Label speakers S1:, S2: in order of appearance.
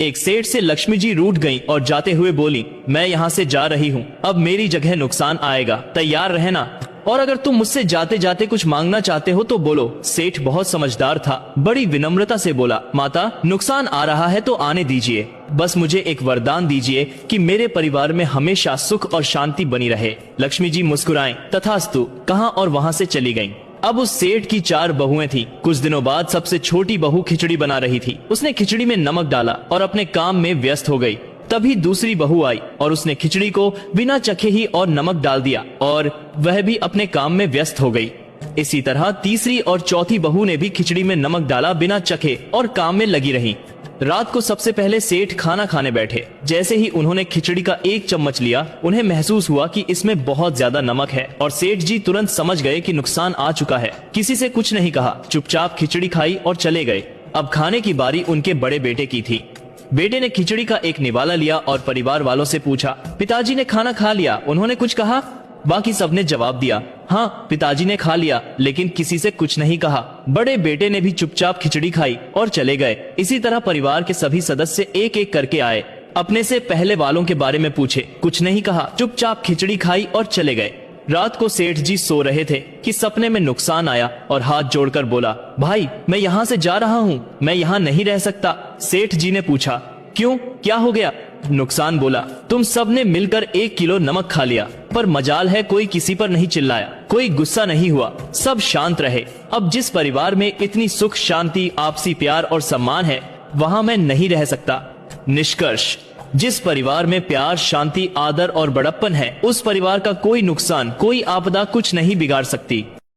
S1: एक सेठ से लक्ष्मी जी रूठ गईं और जाते हुए बोली, मैं यहाँ से जा रही हूँ, अब मेरी जगह नुकसान आएगा, तैयार रहना। और अगर तुम मुझसे जाते जाते कुछ मांगना चाहते हो तो बोलो। सेठ बहुत समझदार था, बड़ी विनम्रता से बोला, माता नुकसान आ रहा है तो आने दीजिए, बस मुझे एक वरदान दीजिए कि मेरे परिवार में हमेशा सुख और शांति बनी रहे। लक्ष्मी जी मुस्कुराएं, तथास्तु कहा और वहाँ से चली गईं। अब उस सेठ की 4 बहुएं थी। कुछ दिनों बाद सबसे छोटी बहू खिचड़ी बना रही थी। उसने खिचड़ी में नमक डाला और अपने काम में व्यस्त हो गई। तभी दूसरी बहू आई और उसने खिचड़ी को बिना चखे ही और नमक डाल दिया और वह भी अपने काम में व्यस्त हो गई। इसी तरह तीसरी और चौथी बहू ने भी खिचड़ी में नमक डाला बिना चखे और काम में लगी रही। रात को सबसे पहले सेठ खाना खाने बैठे। जैसे ही उन्होंने खिचड़ी का 1 चम्मच लिया, उन्हें महसूस हुआ कि इसमें बहुत ज्यादा नमक है और सेठ जी तुरंत समझ गए कि नुकसान आ चुका है। किसी से कुछ नहीं कहा, चुपचाप खिचड़ी खाई और चले गए। अब खाने की बारी उनके बड़े बेटे की थी। बेटे ने खिचड़ी का एक निवाला लिया और परिवार वालों से पूछा, पिताजी ने खाना खा लिया, उन्होंने कुछ कहा? बाकी सबने जवाब दिया, हाँ पिताजी ने खा लिया, लेकिन किसी से कुछ नहीं कहा। बड़े बेटे ने भी चुपचाप खिचड़ी खाई और चले गए। इसी तरह परिवार के सभी सदस्य एक एक करके आए, अपने से पहले वालों के बारे में पूछे, कुछ नहीं कहा, चुपचाप खिचड़ी खाई और चले गए। रात को सेठ जी सो रहे थे कि सपने में नुकसान आया और हाथ जोड़कर बोला, भाई मैं यहाँ से जा रहा हूँ, मैं यहाँ नहीं रह सकता। सेठ जी ने पूछा, क्यों, क्या हो गया? नुकसान बोला, तुम सब ने मिलकर 1 किलो नमक खा लिया, पर मजाल है कोई किसी पर नहीं चिल्लाया, कोई गुस्सा नहीं हुआ, सब शांत रहे। अब जिस परिवार में इतनी सुख शांति आपसी प्यार और सम्मान है, वहाँ मैं नहीं रह सकता। निष्कर्ष, जिस परिवार में प्यार शांति आदर और बड़प्पन है, उस परिवार का कोई नुकसान कोई आपदा कुछ नहीं बिगाड़ सकती।